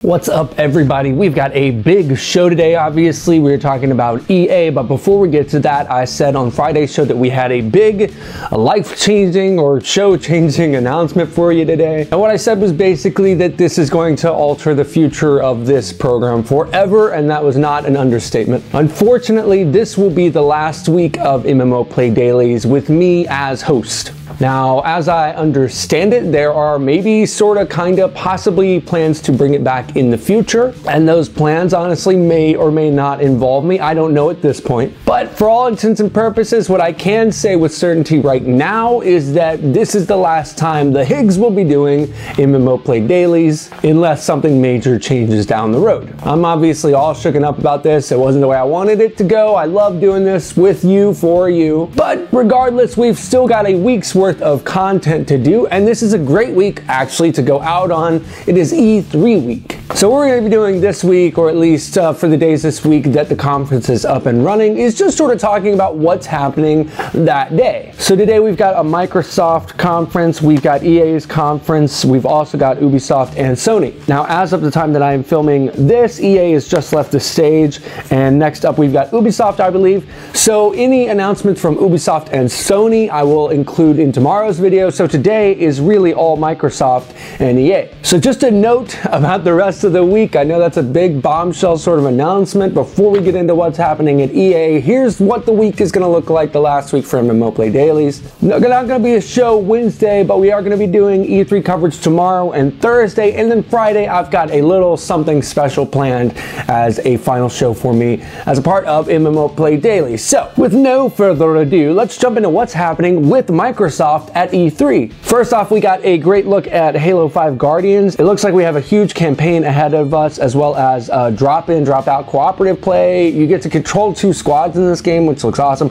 What's up, everybody? We've got a big show today. Obviously, we're talking about EA, but before we get to that, I said on Friday's show that we had a big life-changing or show-changing announcement for you today. And what I said was basically that this is going to alter the future of this program forever, and that was not an understatement. Unfortunately, this will be the last week of MMO Play Dailies with me as host. Now, as I understand it, there are maybe possibly plans to bring it back in the future, and those plans honestly may or may not involve me. I don't know at this point. But for all intents and purposes, what I can say with certainty right now is that this is the last time the Higgs will be doing MMO Play Dailies unless something major changes down the road. I'm obviously all shooken up about this. It wasn't the way I wanted it to go. I love doing this with you, for you. But regardless, we've still got a week's worth of content to do, and this is a great week actually to go out on. It is E3 week. So what we're going to be doing this week, or at least for the days this week that the conference is up and running, is just sort of talking about what's happening that day. So today we've got a Microsoft conference, we've got EA's conference, we've also got Ubisoft and Sony. Now, as of the time that I am filming this, EA has just left the stage, and next up we've got Ubisoft, I believe. So any announcements from Ubisoft and Sony I will include in tomorrow's video. So today is really all Microsoft and EA. So just a note about the rest of the week. I know that's a big bombshell sort of announcement. Before we get into what's happening at EA, here's what the week is going to look like the last week for MMO Play Dailies. Not going to be a show Wednesday, but we are going to be doing E3 coverage tomorrow and Thursday, and then Friday I've got a little something special planned as a final show for me as a part of MMO Play Dailies. So with no further ado, let's jump into what's happening with Microsoft at E3. First off, we got a great look at Halo 5 Guardians. It looks like we have a huge campaign ahead of us, as well as drop-in, drop-out cooperative play. You get to control 2 squads in this game, which looks awesome.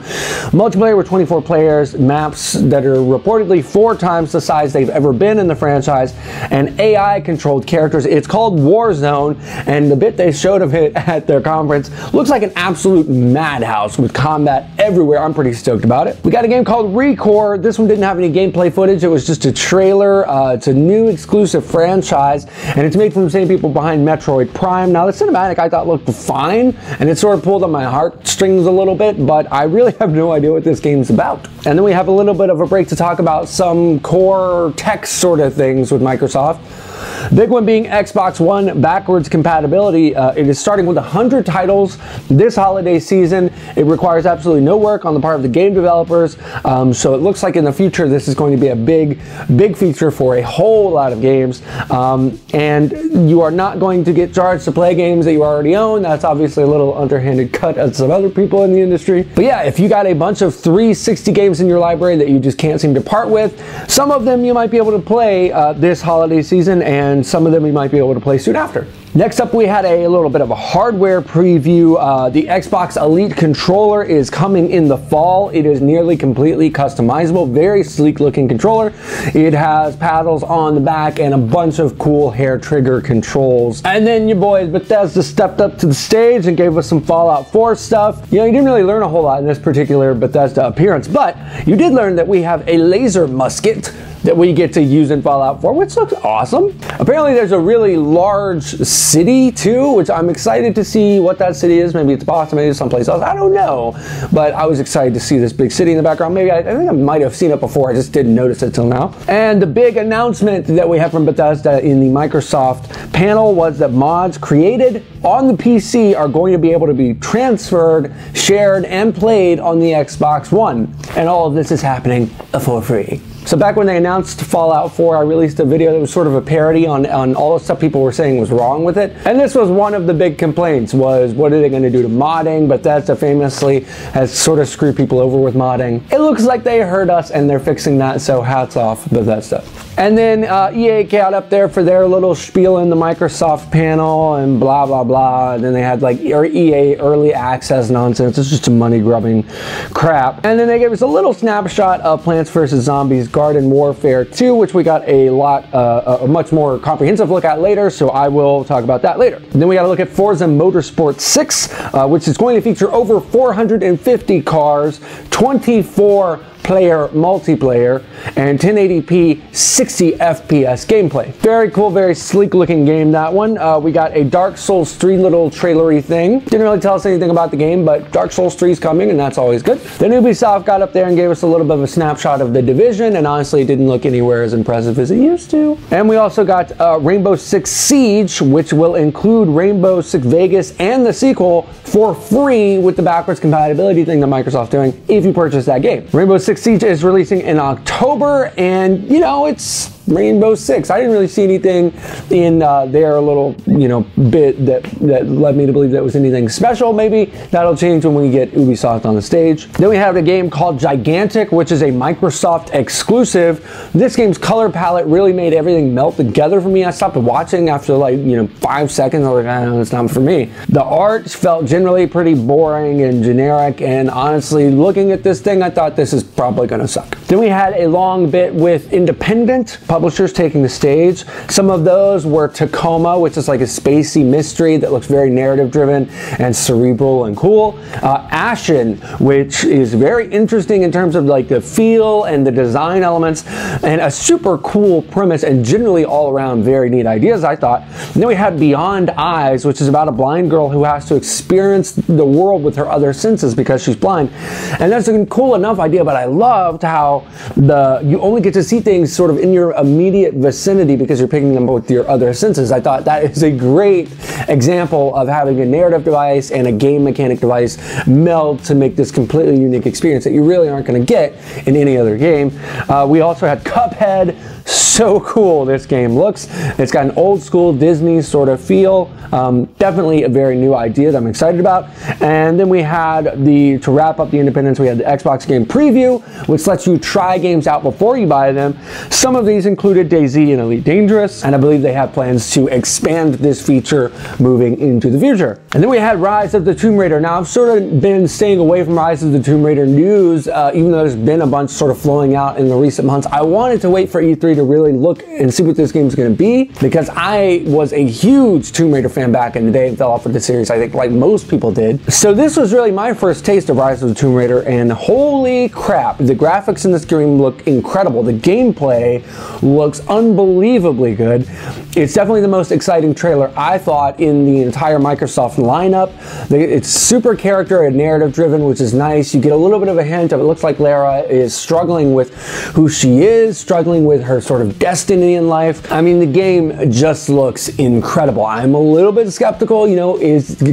Multiplayer with 24 players, maps that are reportedly 4 times the size they've ever been in the franchise, and AI-controlled characters. It's called Warzone, and the bit they showed of it at their conference looks like an absolute madhouse with combat everywhere. I'm pretty stoked about it. We got a game called Recore. This one didn't have any gameplay footage. It was just a trailer. It's a new exclusive franchise, and it's made from the same people behind Metroid Prime. Now, the cinematic I thought looked fine, and it sort of pulled on my heartstrings a little bit, but I really have no idea what this game's about. And then we have a little bit of a break to talk about some core tech sort of things with Microsoft. Big one being Xbox One backwards compatibility. It is starting with 100 titles this holiday season. It requires absolutely no work on the part of the game developers. So it looks like in the future this is going to be a big feature for a whole lot of games. And you are not going to get charged to play games that you already own. That's obviously a little underhanded cut at some other people in the industry. But yeah, if you got a bunch of 360 games in your library that you just can't seem to part with, some of them you might be able to play this holiday season, and some of them you might be able to play soon after. Next up, we had a little bit of a hardware preview. The Xbox Elite controller is coming in the fall. It is nearly completely customizable, very sleek looking controller. It has paddles on the back and a bunch of cool hair trigger controls. And then your boys Bethesda stepped up to the stage and gave us some Fallout 4 stuff. You know, you didn't really learn a whole lot in this particular Bethesda appearance, but you did learn that we have a laser musket that we get to use in Fallout 4, which looks awesome. Apparently there's a really large city too, which I'm excited to see what that city is. Maybe it's Boston, maybe it's someplace else, I don't know. But I was excited to see this big city in the background. Maybe I think I might have seen it before, I just didn't notice it till now. And the big announcement that we have from Bethesda in the Microsoft panel was that mods created on the PC are going to be able to be transferred, shared, and played on the Xbox One. And all of this is happening for free. So back when they announced Fallout 4, I released a video that was sort of a parody on all the stuff people were saying was wrong with it. And this was one of the big complaints, was what are they going to do to modding? Bethesda famously has sort of screwed people over with modding. It looks like they heard us and they're fixing that, so hats off Bethesda. And then EA got up there for their little spiel in the Microsoft panel and blah, blah, blah. And then they had like EA early access nonsense. It's just a money grubbing crap. And then they gave us a little snapshot of Plants vs. Zombies Garden Warfare 2, which we got a much more comprehensive look at later, so I will talk about that later. And then we got to look at Forza Motorsport 6, which is going to feature over 450 cars, 24 player multiplayer, and 1080p 60 FPS gameplay. Very cool, very sleek looking game, that one. We got a Dark Souls 3 little trailery thing. Didn't really tell us anything about the game, but Dark Souls 3 is coming, and that's always good. Then Ubisoft got up there and gave us a little bit of a snapshot of The Division, and honestly it didn't look anywhere as impressive as it used to. And we also got Rainbow Six Siege, which will include Rainbow Six Vegas and the sequel for free with the backwards compatibility thing that Microsoft's doing if you purchase that game. Rainbow Six Siege is releasing in October, and you know, it's Rainbow Six. I didn't really see anything in their little, you know, bit that led me to believe that was anything special. Maybe that'll change when we get Ubisoft on the stage. Then we have a game called Gigantic, which is a Microsoft exclusive. This game's color palette really made everything melt together for me. I stopped watching after like, you know, 5 seconds. I was like, oh, it's not for me. The art felt generally pretty boring and generic, and honestly, looking at this thing, I thought this is probably gonna suck. Then we had a long bit with independent publishers taking the stage. Some of those were Tacoma, which is like a spacey mystery that looks very narrative driven and cerebral and cool. Ashen, which is very interesting in terms of like the feel and the design elements, and a super cool premise, and generally all around very neat ideas, I thought. And then we had Beyond Eyes, which is about a blind girl who has to experience the world with her other senses because she's blind. And that's a cool enough idea, but I loved how you only get to see things sort of in your immediate vicinity because you're picking them with your other senses. I thought that is a great example of having a narrative device and a game mechanic device meld to make this completely unique experience that you really aren't going to get in any other game. We also had Cuphead. So cool this game looks. It's got an old school Disney sort of feel. Definitely a very new idea that I'm excited about. And then we had to wrap up the independents, we had the Xbox game preview, which lets you try games out before you buy them. Some of these included DayZ and Elite Dangerous, and I believe they have plans to expand this feature moving into the future. And then we had Rise of the Tomb Raider. Now, I've sort of been staying away from Rise of the Tomb Raider news, even though there's been a bunch sort of flowing out in the recent months. I wanted to wait for E3 to really look and see what this game's going to be, because I was a huge Tomb Raider fan back in the day and fell off with the series, I think, like most people did. So this was really my first taste of Rise of the Tomb Raider, and holy crap, the graphics in this game look incredible. The gameplay looks unbelievably good. It's definitely the most exciting trailer, I thought, in the entire Microsoft lineup. It's super character and narrative driven, which is nice. You get a little bit of a hint of, it looks like Lara is struggling with who she is, struggling with her sort of destiny in life. I mean, the game just looks incredible. I'm a little bit skeptical, you know,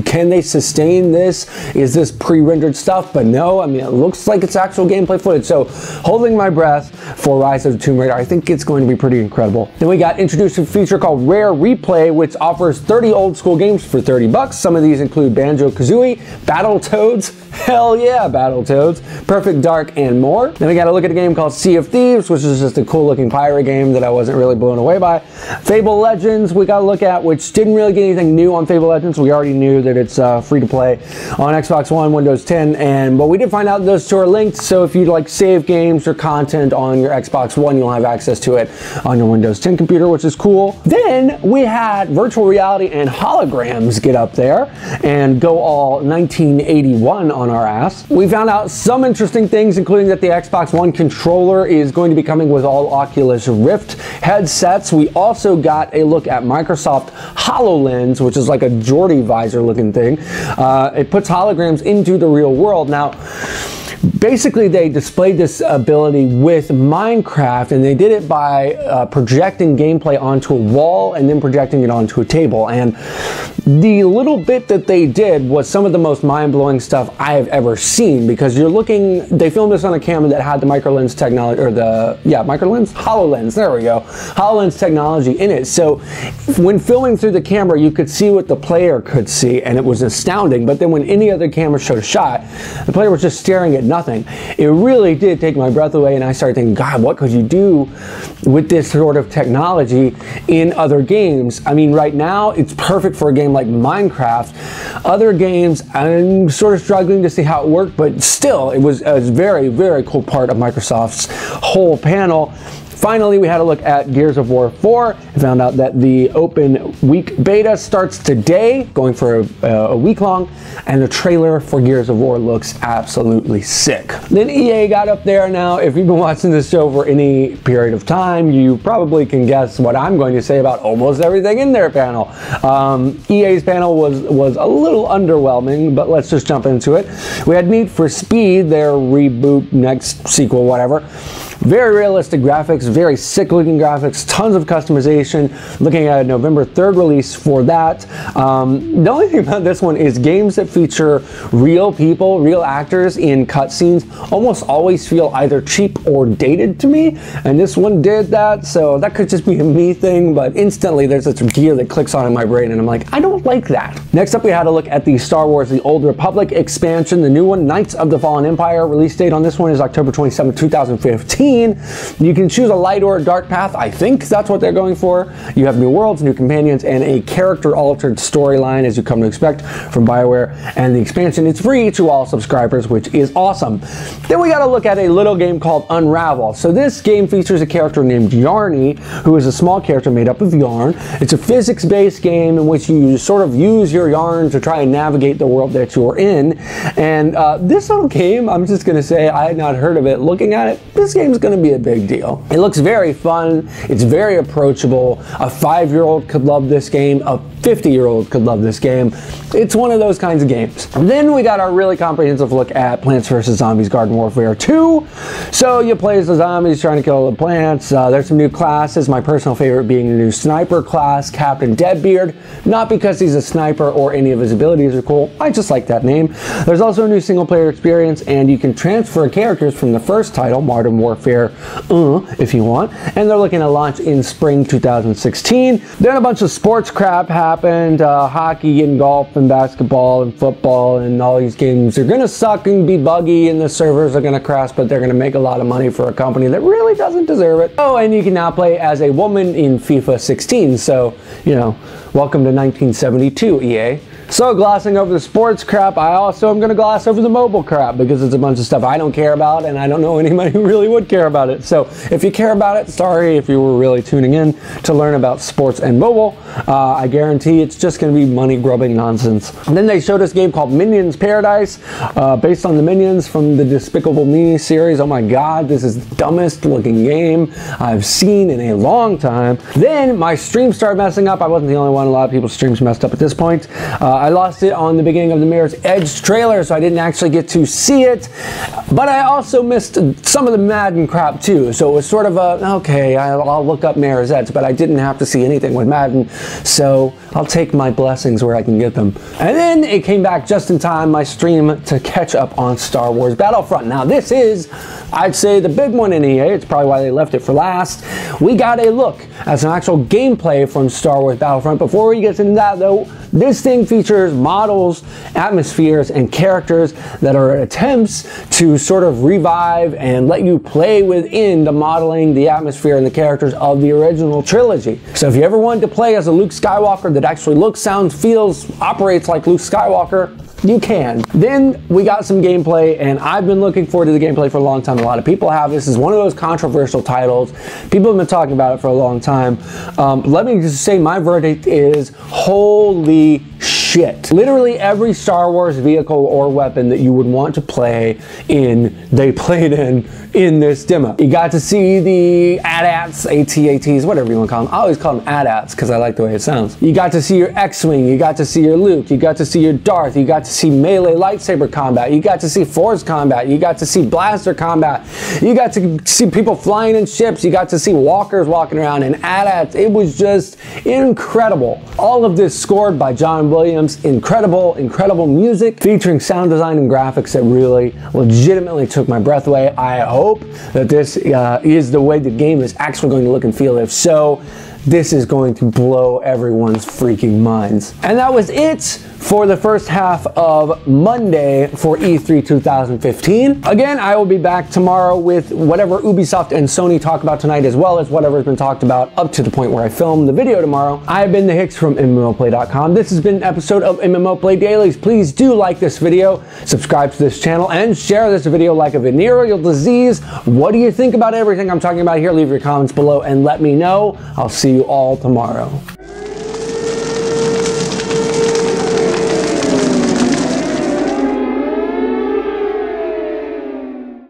can they sustain this? Is this pre-rendered stuff? But no, I mean, it looks like it's actual gameplay footage. So holding my breath for Rise of the Tomb Raider. I think it's going to be pretty incredible. Then we got introduced to a feature called Rare Replay, which offers 30 old school games for 30 bucks. Some of these include Banjo-Kazooie, Battletoads, hell yeah, Battletoads, Perfect Dark, and more. Then we got to look at a game called Sea of Thieves, which is just a cool looking pirate game that I wasn't really blown away by. Fable Legends we got to look at, which didn't really get anything new on Fable Legends. We already knew that it's free to play on Xbox One, Windows 10, but we did find out that those two are linked, so if you'd like save games or content on your Xbox One, you'll have access to it on your Windows 10 computer, which is cool. Then we had virtual reality and holograms get up there and go all 1981 on our ass. We found out some interesting things, including that the Xbox One controller is going to be coming with all Oculus Rift headsets. We also got a look at Microsoft HoloLens, which is like a Geordie visor looking thing. It puts holograms into the real world. Now, basically, they displayed this ability with Minecraft, and they did it by projecting gameplay onto a wall and then projecting it onto a table. And the little bit that they did was some of the most mind-blowing stuff I have ever seen, because you're looking, they filmed this on a camera that had the microlens technology, or HoloLens, there we go, HoloLens technology in it. So when filming through the camera, you could see what the player could see, and it was astounding. But then when any other camera showed a shot, the player was just staring at nothing. It really did take my breath away, and I started thinking, God, what could you do with this sort of technology in other games? I mean, right now, it's perfect for a game like Minecraft. Other games, I'm sort of struggling to see how it worked, but still, it was a very, very cool part of Microsoft's whole panel. Finally, we had a look at Gears of War 4 and found out that the open week beta starts today, going for a week long, and the trailer for Gears of War looks absolutely sick. Then EA got up there. Now, if you've been watching this show for any period of time, you probably can guess what I'm going to say about almost everything in their panel. EA's panel was a little underwhelming, but let's just jump into it. We had Need for Speed, their reboot, next sequel, whatever. Very realistic graphics, very sick looking graphics, tons of customization. Looking at a November 3rd release for that. The only thing about this one is games that feature real people, real actors in cutscenes almost always feel either cheap or dated to me, and this one did that, so that could just be a me thing, but instantly there's this gear that clicks on in my brain and I'm like, I don't like that. Next up, we had a look at the Star Wars The Old Republic expansion, the new one, Knights of the Fallen Empire. Release date on this one is October 27, 2015. You can choose a light or a dark path. I think that's what they're going for. You have new worlds, new companions, and a character-altered storyline, as you come to expect from BioWare. And the expansion is free to all subscribers, which is awesome. Then we got to look at a little game called Unravel. So this game features a character named Yarny, who is a small character made up of yarn. It's a physics-based game in which you sort of use your yarn to try and navigate the world that you're in. And this little game, I'm just going to say, I had not heard of it. Looking at it, this game's going to be a big deal. It looks very fun. It's very approachable. A 5-year-old could love this game. A 50-year-old could love this game. It's one of those kinds of games. Then we got our really comprehensive look at Plants vs. Zombies Garden Warfare 2. So you play as the zombies trying to kill the plants. There's some new classes, my personal favorite being the new sniper class, Captain Deadbeard. Not because he's a sniper or any of his abilities are cool, I just like that name. There's also a new single player experience, and you can transfer characters from the first title, Modern Warfare, if you want. And they're looking to launch in spring 2016. Then a bunch of sports crap happened, hockey and golf and basketball and football, and all these games are gonna suck and be buggy and the servers are gonna crash, but they're gonna make a lot of money for a company that really doesn't deserve it. Oh, and you can now play as a woman in FIFA 16, so, you know, welcome to 1972, EA. So glossing over the sports crap, I also am going to gloss over the mobile crap because it's a bunch of stuff I don't care about and I don't know anybody who really would care about it. So if you care about it, sorry if you were really tuning in to learn about sports and mobile. I guarantee it's just going to be money grubbing nonsense. And then they showed us a game called Minions Paradise, based on the Minions from the Despicable Me series. Oh my god, this is the dumbest looking game I've seen in a long time. Then my stream started messing up. I wasn't the only one. A lot of people's streams messed up at this point. I lost it on the beginning of the Mirror's Edge trailer, so I didn't actually get to see it. But I also missed some of the Madden crap too. So it was sort of a, okay, I'll look up Mirror's Edge, but I didn't have to see anything with Madden. So I'll take my blessings where I can get them. And then it came back just in time, my stream, to catch up on Star Wars Battlefront. Now this is, I'd say, the big one in EA. It's probably why they left it for last. We got a look at some actual gameplay from Star Wars Battlefront. Before we get into that though, this thing features models, atmospheres, and characters that are attempts to sort of revive and let you play within the modeling, the atmosphere, and the characters of the original trilogy. So if you ever wanted to play as a Luke Skywalker that actually looks, sounds, feels, operates like Luke Skywalker, you can. Then we got some gameplay, and I've been looking forward to the gameplay for a long time. A lot of people have. This is one of those controversial titles. People have been talking about it for a long time. Let me just say my verdict is holy shit. Literally every Star Wars vehicle or weapon that you would want to play in, they played in this demo. You got to see the AT-ATs, AT-ATs, whatever you want to call them. I always call them AT-ATs because I like the way it sounds. You got to see your X-Wing, you got to see your Luke, you got to see your Darth, you got to see melee lightsaber combat, you got to see Force combat, you got to see blaster combat, you got to see people flying in ships, you got to see walkers walking around and AT-ATs. It was just incredible. All of this scored by John Williams. Incredible, incredible music featuring sound design and graphics that really legitimately took my breath away. I hope that this is the way the game is actually going to look and feel. If so, this is going to blow everyone's freaking minds. And that was it for the first half of Monday for E3 2015. Again, I will be back tomorrow with whatever Ubisoft and Sony talk about tonight, as well as whatever's been talked about up to the point where I film the video tomorrow. I have been the Hicks from MMOplay.com. This has been an episode of MMO Play Dailies. Please do like this video, subscribe to this channel, and share this video like a venereal disease. What do you think about everything I'm talking about here? Leave your comments below and let me know. I'll see you all tomorrow.